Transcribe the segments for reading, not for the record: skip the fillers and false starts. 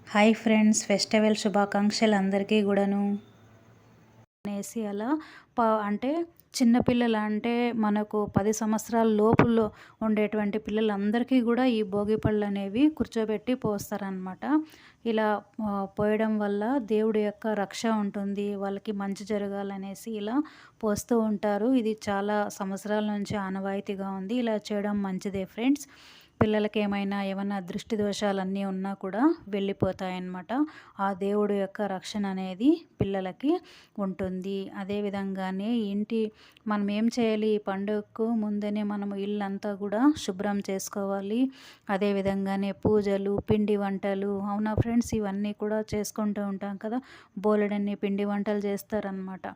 Hi friends, festival శుభాకాంక్షలు అందరికీ కూడాను. అనేసి అలా అంటే చిన్నపిల్లలు అంటే మనకు 10 సంవత్సరాల లోపుల్లో ఉండేటువంటి పిల్లలందరికీ కూడా ఈ భోగి పళ్ళు అనేవి కూర్చోబెట్టి పోస్తారనమాట. ఇలా పోయడం వల్ల దేవుడి యొక్క రక్ష ఉంటుంది. వాళ్ళకి మంచి జరగాలనేసి ఇలా పోస్తూ ఉంటారు. ఇది చాలా సంవత్సరాల నుంచి ఆనవాయితీగా ఉంది. ఇలా చేయడం మంచిదే ఫ్రెండ్స్. పిల్లలకి ఏమన్నా దృష్టి దోషాలన్నీ ఉన్నా కూడా వెళ్ళిపోతాయన్నమాట. ఆ దేవుడు యొక్క రక్షణ అనేది పిల్లలకి ఉంటుంది. అదేవిధంగానే మనం ఏం చేయాలి, ఈ పండుగకు ముందనే మనం ఇల్లంతా కూడా శుభ్రం చేసుకోవాలి. అదేవిధంగానే పూజలు, పిండి వంటలు, అవునా ఫ్రెండ్స్, ఇవన్నీ కూడా చేసుకుంటూ ఉంటాం కదా. బోలెడన్ని పిండి వంటలు చేస్తారనమాట.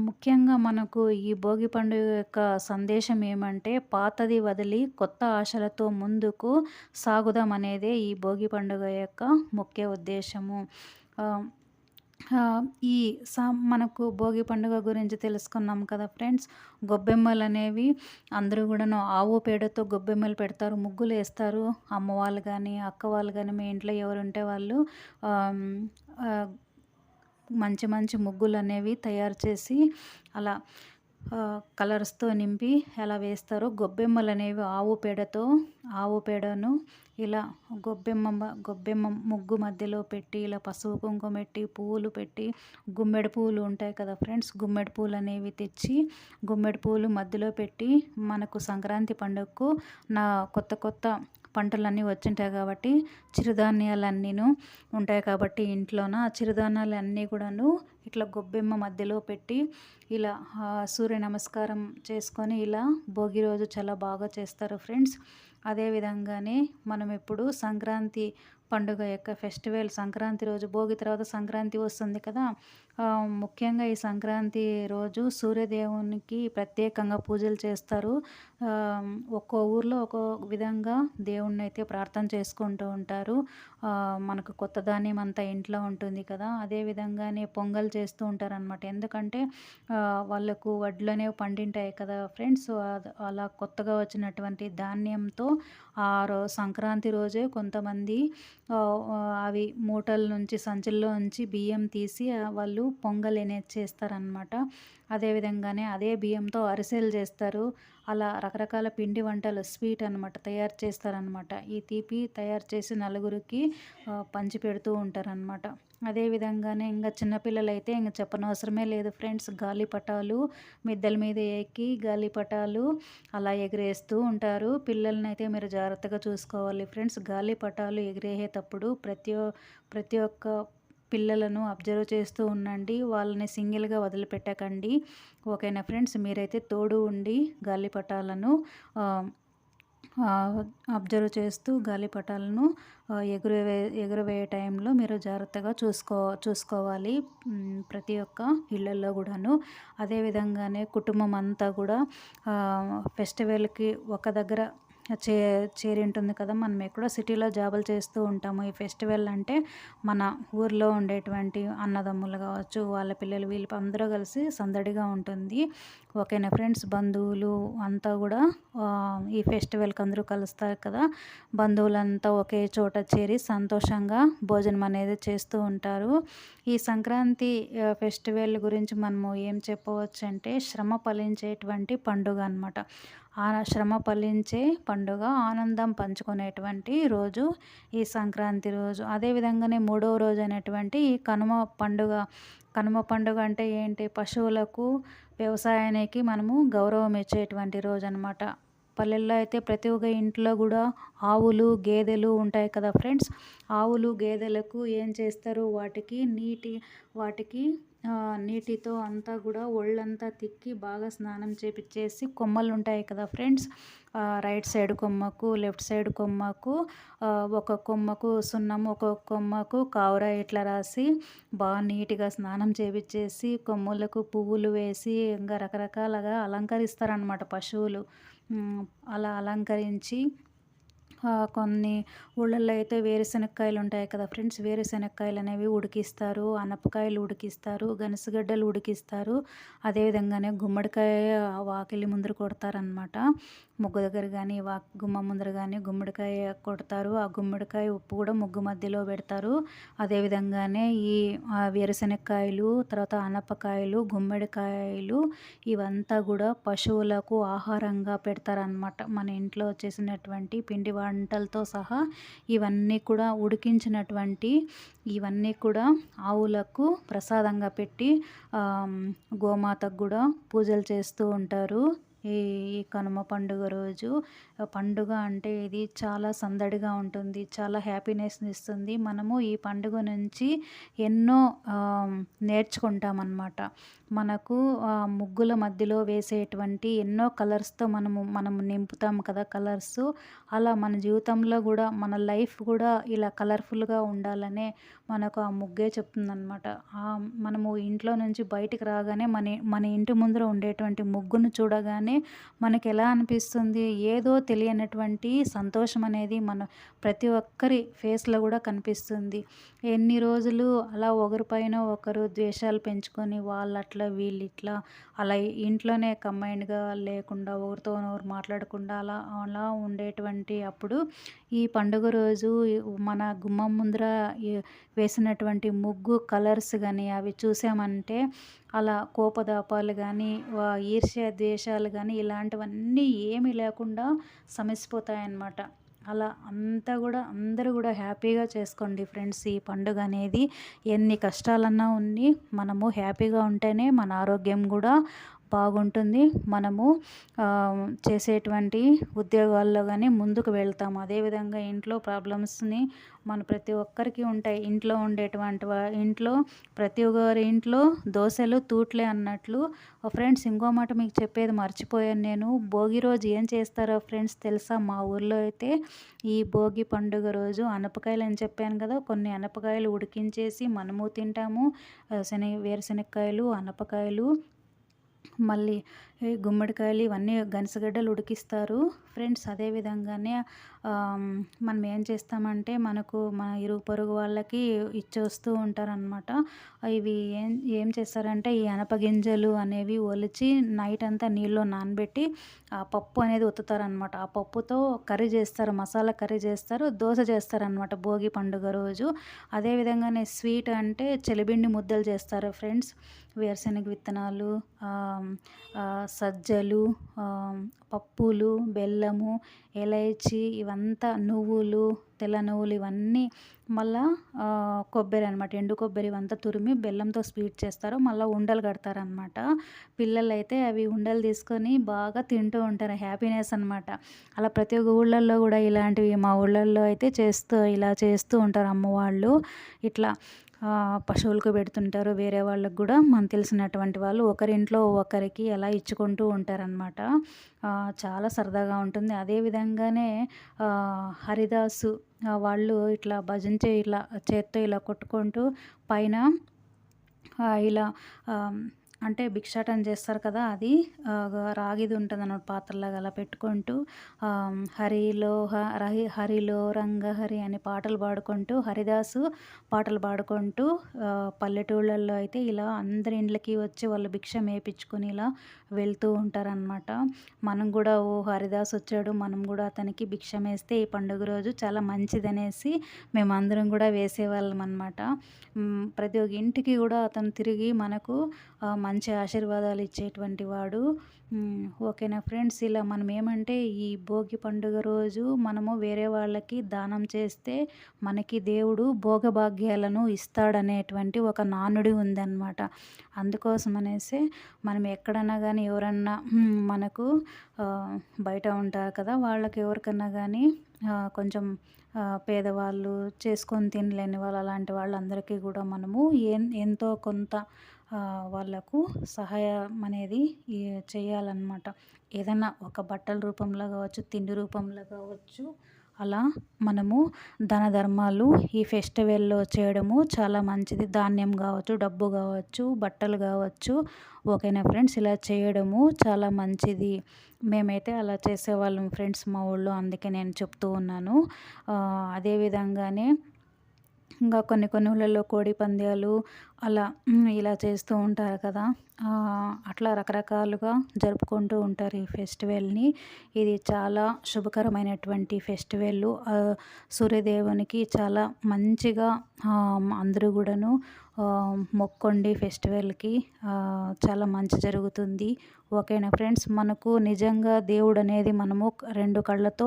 ముఖ్యంగా మనకు ఈ భోగి పండుగ యొక్క సందేశం ఏమంటే, పాతది వదిలి కొత్త ఆశలతో ముందుకు సాగుదాం అనేదే ఈ భోగి పండుగ యొక్క ముఖ్య ఉద్దేశము. ఈ మనకు భోగి పండుగ గురించి తెలుసుకున్నాం కదా ఫ్రెండ్స్. గొబ్బెమ్మలు అనేవి అందరూ కూడాను ఆవు పేడతో గొబ్బెమ్మలు పెడతారు, ముగ్గులు వేస్తారు. అమ్మ వాళ్ళు కానీ, అక్క వాళ్ళు కానీ, మీ ఇంట్లో ఎవరుంటే వాళ్ళు మంచి మంచి ముగ్గులు అనేవి తయారు చేసి అలా కలర్స్తో నింపి ఎలా వేస్తారో, గొబ్బెమ్మలు అనేవి ఆవు పేడను ఇలా గొబ్బెమ్మ ముగ్గు మధ్యలో పెట్టి ఇలా పసుపు కుంకుమ పెట్టి పువ్వులు పెట్టి, గుమ్మెడి పువ్వులు ఉంటాయి కదా ఫ్రెండ్స్, గుమ్మెడి పువ్వులు అనేవి తెచ్చి గుమ్మెడి పువ్వులు మధ్యలో పెట్టి, మనకు సంక్రాంతి పండుగకు కొత్త కొత్త పంటలన్నీ వచ్చింటాయి కాబట్టి, చిరుధాన్యాలన్నీను ఉంటాయి కాబట్టి ఇంట్లోన ఆ చిరుధాన్యాలన్నీ కూడాను ఇట్లా గొబ్బెమ్మ మధ్యలో పెట్టి ఇలా సూర్య నమస్కారం చేసుకొని ఇలా భోగి రోజు చాలా బాగా చేస్తారు ఫ్రెండ్స్. అదేవిధంగానే మనం ఇప్పుడు సంక్రాంతి పండుగ యొక్క ఫెస్టివల్, సంక్రాంతి రోజు, భోగి తర్వాత సంక్రాంతి వస్తుంది కదా. ముఖ్యంగా ఈ సంక్రాంతి రోజు సూర్యదేవునికి ప్రత్యేకంగా పూజలు చేస్తారు. ఒక్కో ఊర్లో ఒక్కో విధంగా దేవుణ్ణి అయితే ప్రార్థన చేసుకుంటూ ఉంటారు. మనకు కొత్త ధాన్యం అంతా ఇంట్లో ఉంటుంది కదా. అదేవిధంగానే పొంగల్ చేస్తూ ఉంటారనమాట. ఎందుకంటే వాళ్ళకు వడ్లు అనేవి పండింటాయి కదా ఫ్రెండ్స్. అలా కొత్తగా వచ్చినటువంటి ధాన్యంతో సంక్రాంతి రోజే కొంతమంది అవి మూటల నుంచి, సంచుల్లో నుంచి బియ్యం తీసి వాళ్ళు పొంగల్ అనేది చేస్తారనమాట. అదేవిధంగానే అదే బియ్యంతో అరిసెలు చేస్తారు. అలా రకరకాల పిండి వంటలు, స్వీట్ అనమాట తయారు చేస్తారనమాట. ఈ తీపి తయారు చేసి నలుగురికి పంచి పెడుతూ ఉంటారనమాట. అదేవిధంగానే ఇంకా చిన్నపిల్లలు అయితే ఇంకా చెప్పనవసరమే లేదు ఫ్రెండ్స్. గాలిపటాలు మిద్దెల మీద ఎక్కి గాలిపటాలు అలా ఎగిరేస్తూ ఉంటారు. పిల్లల్ని అయితే మీరు జాగ్రత్తగా చూసుకోవాలి ఫ్రెండ్స్. గాలిపటాలు ఎగిరేసేటప్పుడు ప్రతి ఒక్క పిల్లలను అబ్జర్వ్ చేస్తూ ఉండండి. వాళ్ళని సింగిల్గా వదిలిపెట్టకండి. ఓకేనా ఫ్రెండ్స్. మీరైతే తోడు ఉండి గాలిపటాలను అబ్జర్వ్ చేస్తూ గాలిపటాలను ఎగురవేయ టైంలో మీరు జాగ్రత్తగా చూసుకోవాలి ప్రతి ఒక్క ఇళ్ళల్లో కూడాను. అదేవిధంగానే కుటుంబం అంతా కూడా ఫెస్టివల్కి ఒక దగ్గర చేరి ఉంటుంది కదా. మనం ఎక్కడో సిటీలో జాబులు చేస్తూ ఉంటాము. ఈ ఫెస్టివల్ అంటే మన ఊర్లో ఉండేటువంటి అన్నదమ్ములు కావచ్చు, వాళ్ళ పిల్లలు, వీళ్ళు అందరూ కలిసి సందడిగా ఉంటుంది. ఓకేనా ఫ్రెండ్స్. బంధువులు అంతా కూడా ఈ ఫెస్టివల్కి అందరూ కలుస్తారు కదా. బంధువులంతా ఒకే చోట చేరి సంతోషంగా భోజనం అనేది చేస్తూ ఉంటారు. ఈ సంక్రాంతి ఫెస్టివల్ గురించి మనము ఏం చెప్పవచ్చు అంటే, శ్రమ ఫలించేటువంటి పండుగ అనమాట. ఆ శ్రమ ఫలించే పండుగ, ఆనందం పంచుకునేటువంటి రోజు ఈ సంక్రాంతి రోజు. అదేవిధంగానే మూడవ రోజు అనేటువంటి ఈ కనుమ పండుగ. కనుమ పండుగ అంటే ఏంటి, పశువులకు, వ్యవసాయానికి మనము గౌరవం ఇచ్చేటువంటి రోజు అనమాట. పల్లెల్లో అయితే ప్రతి ఒక్క ఇంట్లో కూడా ఆవులు, గేదెలు ఉంటాయి కదా ఫ్రెండ్స్. ఆవులు, గేదెలకు ఏం చేస్తారు, వాటికి నీటితో అంతా కూడా ఒళ్ళంతా తిక్కి బాగా స్నానం చేపించేసి, కొమ్మలు ఉంటాయి కదా ఫ్రెండ్స్, రైట్ సైడ్ కొమ్మకు, లెఫ్ట్ సైడ్ కొమ్మకు, ఒక కొమ్మకు సున్నం, ఒక్కొక్క కొమ్మకు కావుర ఇట్లా రాసి బాగా నీట్గా స్నానం చేపించేసి, కొమ్ములకు పువ్వులు వేసి ఇంకా రకరకాలుగా అలంకరిస్తారనమాట పశువులు. అలా అలంకరించి కొన్ని ఊళ్ళల్లో అయితే వేరుశనక్కాయలు ఉంటాయి కదా ఫ్రెండ్స్. వేరుశనక్కాయలు అనేవి ఉడికిస్తారు, అనపకాయలు ఉడికిస్తారు, గనసగడ్డలు ఉడికిస్తారు. అదేవిధంగానే గుమ్మడికాయ వాకిలి ముందర కొడతారనమాట. ముగ్గు దగ్గర కానీ గుమ్మం ముందర కానీ గుమ్మడికాయ కొడతారు. ఆ గుమ్మడికాయ ఉప్పు కూడా ముగ్గు మధ్యలో పెడతారు. అదేవిధంగానే ఈ వేరుశనక్కాయలు, తర్వాత అనపకాయలు, గుమ్మడికాయలు ఇవంతా కూడా పశువులకు ఆహారంగా పెడతారనమాట. మన ఇంట్లో చేసినటువంటి పిండి వంటలతో సహా ఇవన్నీ కూడా ఉడికించినటువంటి ఇవన్నీ కూడా ఆవులకు ప్రసాదంగా పెట్టి గోమాతకు కూడా పూజలు చేస్తూ ఉంటారు. ఈ ఈ కనుమ పండుగ రోజు పండుగ అంటే ఇది చాలా సందడిగా ఉంటుంది. చాలా హ్యాపీనెస్‌ని ఇస్తుంది. మనము ఈ పండుగ నుంచి ఎన్నో నేర్చుకుంటామన్నమాట. మనకు ముగ్గుల మధ్యలో వేసేటువంటి ఎన్నో కలర్స్‌తో మనము నింపుతాం కదా కలర్సు. అలా మన జీవితంలో కూడా మన లైఫ్ కూడా ఇలా కలర్‌ఫుల్‌గా ఉండాలనే మనకు ఆ ముగ్గే చెప్తుందనమాట. మనము ఇంట్లో నుంచి బయటికి రాగానే మన ఇంటి ముందర ఉండేటువంటి ముగ్గును చూడగానే మనకెలా అనిపిస్తుంది, ఏదో తెలియనటువంటి సంతోషం అనేది మన ప్రతి ఒక్కరి ఫేస్‌లో కూడా కనిపిస్తుంది. ఎన్ని రోజులు అలా ఒకరిపైన ఒకరు ద్వేషాలు పెంచుకొని వాళ్ళట్లా వీళ్ళిట్లా అలా ఇంట్లోనే కంబైన్డ్‌గా లేకుండా ఒకరితో ఒకరు మాట్లాడకుండా అలా అలా ఉండేటువంటి అప్పుడు ఈ పండుగ రోజు మన గుమ్మం ముందర వేసినటువంటి ముగ్గు కలర్స్ కానీ అవి చూసామంటే అలా కోపతాపాలు కానీ ఈర్ష్య ద్వేషాలు కానీ ఇలాంటివన్నీ ఏమీ లేకుండా సమసిపోతాయన్నమాట. అలా అంతా కూడా అందరూ కూడా హ్యాపీగా చేసుకోండి ఫ్రెండ్స్. ఈ పండుగ అనేది ఎన్ని కష్టాలన్నా ఉన్ని మనము హ్యాపీగా ఉంటేనే మన ఆరోగ్యం కూడా బాగుంటుంది. మనము చేసేటువంటి ఉద్యోగాల్లో కానీ ముందుకు వెళ్తాము. అదేవిధంగా ఇంట్లో ప్రాబ్లమ్స్ని మన ప్రతి ఒక్కరికి ఉంటాయి. ఇంట్లో ఉండేటువంటి ఇంట్లో ప్రతి ఒక్కరి ఇంట్లో దోశలు తూట్లే అన్నట్లు. ఫ్రెండ్స్ ఇంకో మాట మీకు చెప్పేది మర్చిపోయాను నేను. భోగి రోజు ఏం చేస్తారో ఫ్రెండ్స్ తెలుసా? మా ఊర్లో అయితే ఈ భోగి పండుగ రోజు అనపకాయలు అని చెప్పాను కదా, కొన్ని అనపకాయలు ఉడికించేసి మనము తింటాము. వేరుశనక్కాయలు, అనపకాయలు, మళ్ళీ గుమ్మడికాయలు ఇవన్నీ గనిసగడ్డలు ఉడికిస్తారు ఫ్రెండ్స్. అదేవిధంగానే మనం ఏం చేస్తామంటే మన ఇరుగు పొరుగు వాళ్ళకి ఇచ్చేస్తూ ఉంటారనమాట. ఇవి ఏం చేస్తారంటే ఈ అనపగింజలు అనేవి ఒలిచి నైట్ అంతా నీళ్ళలో నానబెట్టి ఆ పప్పు అనేది ఒత్తుతారనమాట. ఆ పప్పుతో కర్రీ చేస్తారు, మసాలా కర్రీ చేస్తారు, దోశ చేస్తారనమాట భోగి పండుగ రోజు. అదేవిధంగానే స్వీట్ అంటే చలిబిండి ముద్దలు చేస్తారు ఫ్రెండ్స్. వేరుశనగ విత్తనాలు, సజ్జలు, పప్పులు, బెల్లము, ఎలైచి ఇవంతా నువ్వులు, తెల్ల నువ్వులు ఇవన్నీ మళ్ళా కొబ్బరి అనమాట. ఎండు కొబ్బరి ఇవంతా తురిమి బెల్లంతో స్వీట్ చేస్తారు. మళ్ళీ ఉండలు కడతారనమాట. పిల్లలైతే అవి ఉండలు తీసుకొని బాగా తింటూ ఉంటారు. హ్యాపీనెస్ అనమాట. అలా ప్రతి ఒక్క ఊళ్ళల్లో కూడా ఇలాంటివి మా ఊళ్ళల్లో అయితే ఇలా చేస్తూ ఉంటారు అమ్మవాళ్ళు. ఇట్లా పశువులకు పెడుతుంటారు. వేరే వాళ్ళకు కూడా మనకు తెలిసినటువంటి వాళ్ళు ఒకరింట్లో ఒకరికి అలా ఇచ్చుకుంటూ ఉంటారనమాట. చాలా సరదాగా ఉంటుంది. అదేవిధంగానే హరిదాసు వాళ్ళు ఇట్లా భజన ఇలా చేత్తో ఇలా కొట్టుకుంటూ పైన ఇలా అంటే భిక్షాటన చేస్తారు కదా, అది రాగిది ఉంటుందన్నమాట పాత్రలాగా అలా పెట్టుకుంటూ హరిలో రంగహరి అని పాటలు పాడుకుంటూ హరిదాసు పాటలు పాడుకుంటూ పల్లెటూళ్ళల్లో అయితే ఇలా అందరి ఇండ్లకి వచ్చి వాళ్ళు భిక్ష మేపించుకొని ఇలా వెళ్తూ ఉంటారనమాట. మనం కూడా హరిదాస్ వచ్చాడు, మనం కూడా అతనికి భిక్షం వేస్తే ఈ పండుగ రోజు చాలా మంచిదనేసి మేమందరం కూడా వేసేవాళ్ళం అనమాట. ప్రతి ఒక్క ఇంటికి కూడా అతను తిరిగి మనకు మంచి ఆశీర్వాదాలు ఇచ్చేటువంటి వాడు. ఓకేనా ఫ్రెండ్స్, ఇలా మనం ఏమంటే ఈ భోగి పండుగ రోజు మనము వేరే వాళ్ళకి దానం చేస్తే మనకి దేవుడు భోగభాగ్యాలను ఇస్తాడనేటువంటి ఒక నానుడి ఉందన్నమాట. అందుకోసం అనేసి మనం ఎక్కడన్నా కానీ ఎవరన్నా మనకు బయట ఉంటారు కదా, వాళ్ళకి ఎవరికన్నా కానీ కొంచెం పేదవాళ్ళు చేసుకొని తినలేని వాళ్ళు అలాంటి వాళ్ళందరికీ కూడా మనము ఎంతో కొంత వాళ్ళకు సహాయం అనేది చేయాలన్నమాట. ఏదైనా ఒక బట్టల రూపంలో కావచ్చు, తిండి రూపంలో కావచ్చు, అలా మనము దాన ధర్మాలు ఈ ఫెస్టివల్లో చేయడము చాలా మంచిది. ధాన్యం కావచ్చు, డబ్బు కావచ్చు, బట్టలు కావచ్చు. ఓకేనా ఫ్రెండ్స్, ఇలా చేయడము చాలా మంచిది. మేమైతే అలా చేసేవాళ్ళం ఫ్రెండ్స్ మా ఊళ్ళో, అందుకే నేను చెప్తూ ఉన్నాను. అదేవిధంగానే ఇంకా కొన్ని ఊళ్ళల్లో కోడి పందాలు అలా ఇలా చేస్తూ ఉంటారు కదా, అట్లా రకరకాలుగా జరుపుకుంటూ ఉంటారు ఈ ఫెస్టివల్‌ని. ఇది చాలా శుభకరమైనటువంటి ఫెస్టివల్. సూర్యదేవునికి చాలా మంచిగా అందరూ గూడాను మొక్కండి ఫెస్టివల్‌కి. చాలా మంచి జరుగుతుంది. ఓకేనా ఫ్రెండ్స్. మనకు నిజంగా దేవుడనేది మనము 2 కళ్ళతో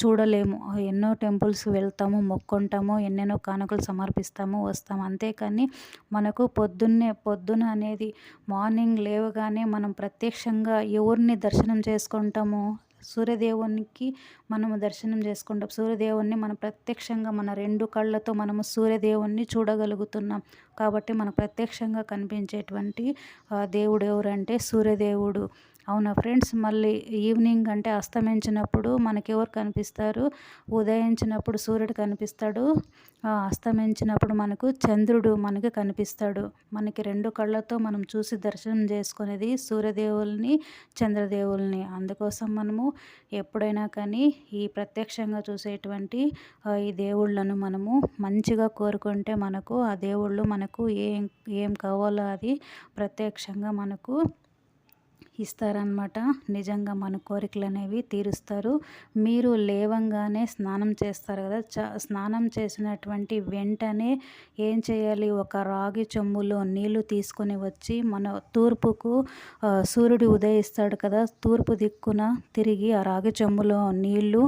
చూడలేము. ఎన్నో టెంపుల్స్ వెళ్తాము, మొక్కుంటాము, ఎన్నెన్నో కానుకలు సమర్పిస్తాము, వస్తాము. అంతేకాని మనకు పొద్దున అనేది మార్నింగ్ లేవగానే మనం ప్రత్యక్షంగా ఎవరిని దర్శనం చేసుకుంటామో, సూర్యదేవునికి మనము దర్శనం చేసుకుంటాం. సూర్యదేవున్ని మనం ప్రత్యక్షంగా మన 2 కళ్ళతో మనము సూర్యదేవున్ని చూడగలుగుతున్నాం. కాబట్టి మనకు ప్రత్యక్షంగా కనిపించేటువంటి దేవుడు ఎవరంటే సూర్యదేవుడు. అవునా ఫ్రెండ్స్. మళ్ళీ ఈవినింగ్ అంటే అస్తమించినప్పుడు మనకెవరు కనిపిస్తారు? ఉదయించినప్పుడు సూర్యుడు కనిపిస్తాడు. అస్తమించినప్పుడు మనకు చంద్రుడు మనకు కనిపిస్తాడు. మనకి 2 కళ్ళతో మనం చూసి దర్శనం చేసుకునేది సూర్యదేవుల్ని, చంద్రదేవుల్ని. అందుకోసం మనము ఎప్పుడైనా కానీ ఈ ప్రత్యక్షంగా చూసేటువంటి ఈ దేవుళ్ళను మనము మంచిగా కోరుకుంటే మనకు ఆ దేవుళ్ళు మనకు ఏం కావాలో అది ప్రత్యక్షంగా మనకు ఇస్తారనమాట. నిజంగా మన కోరికలనేవి తీరుస్తారు. మీరు లేవంగానే స్నానం చేస్తారు కదా! స్నానం చేసినటువంటి వెంటనే ఏం చేయాలి? ఒక రాగి చెంబులో నీళ్లు తీసుకొని వచ్చి మన తూర్పుకు సూర్యుడు ఉదయిస్తాడు కదా! తూర్పు దిక్కున తిరిగి ఆ రాగి చెంబులో నీళ్లు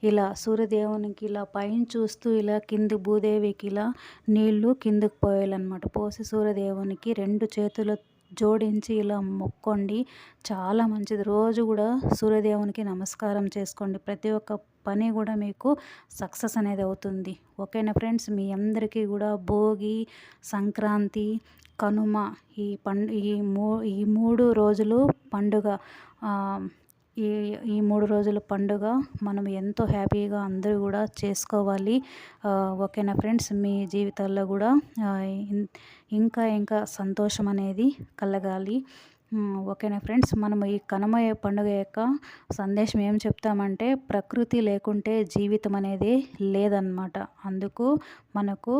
ఇలా సూర్యదేవునికి ఇలా పైన చూస్తూ ఇలా కింది భూదేవికి ఇలా నీళ్లు కిందకు పోయాలన్నమాట. పోసి సూర్యదేవునికి 2 చేతులు జోడించి ఇలా మొక్కండి. చాలా మంచిది. రోజు కూడా సూర్యదేవునికి నమస్కారం చేసుకోండి. ప్రతి ఒక్క పని కూడా మీకు సక్సెస్ అనేది అవుతుంది. ఓకేనా ఫ్రెండ్స్. మీ అందరికీ కూడా భోగి, సంక్రాంతి, కనుమ ఈ 3 రోజులు పండుగ. ఈ ఈ 3 రోజుల పండుగ మనం ఎంతో హ్యాపీగా అందరూ కూడా చేసుకోవాలి. ఓకేనా ఫ్రెండ్స్. మీ జీవితాల్లో కూడా ఇంకా సంతోషం అనేది కలగాలి. ఓకేనా ఫ్రెండ్స్. మనము ఈ కనుమ పండుగ యొక్క సందేశం ఏం చెప్తామంటే ప్రకృతి లేకుంటే జీవితం అనేది లేదన్నమాట. అందుకు మనకు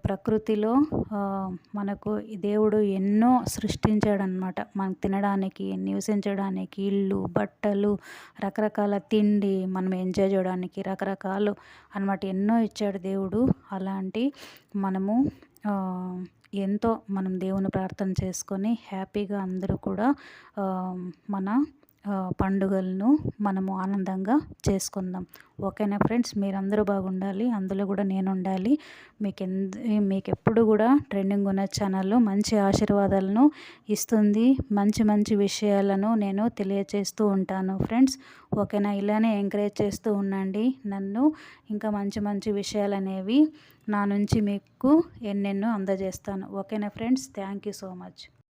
ప్రకృతిలో మనకు దేవుడు ఎన్నో సృష్టించాడనమాట. మనం తినడానికి, నివసించడానికి ఇల్లు, బట్టలు, రకరకాల తిండి, మనం ఎంజాయ్ చేయడానికి రకరకాలు అన్నమాట ఎన్నో ఇచ్చాడు దేవుడు. అలాంటి మనము ఎంతో మనం దేవుని ప్రార్థన చేసుకొని హ్యాపీగా అందరూ కూడా మన పండుగలను మనము ఆనందంగా చేసుకుందాం. ఓకేనా ఫ్రెండ్స్. మీరందరూ బాగుండాలి, అందులో కూడా నేను ఉండాలి. మీకెప్పుడు కూడా ట్రెండింగ్ ఉన్న ఛానల్లో మంచి ఆశీర్వాదాలను ఇస్తుంది. మంచి విషయాలను నేను తెలియచేస్తూ ఉంటాను ఫ్రెండ్స్. ఓకేనా. ఇలానే ఎంకరేజ్ చేస్తూ ఉండండి నన్ను. ఇంకా మంచి విషయాలు అనేవి నా నుంచి మీకు ఎన్నెన్నో అందజేస్తాను. ఓకేనా friends. Thank you so much.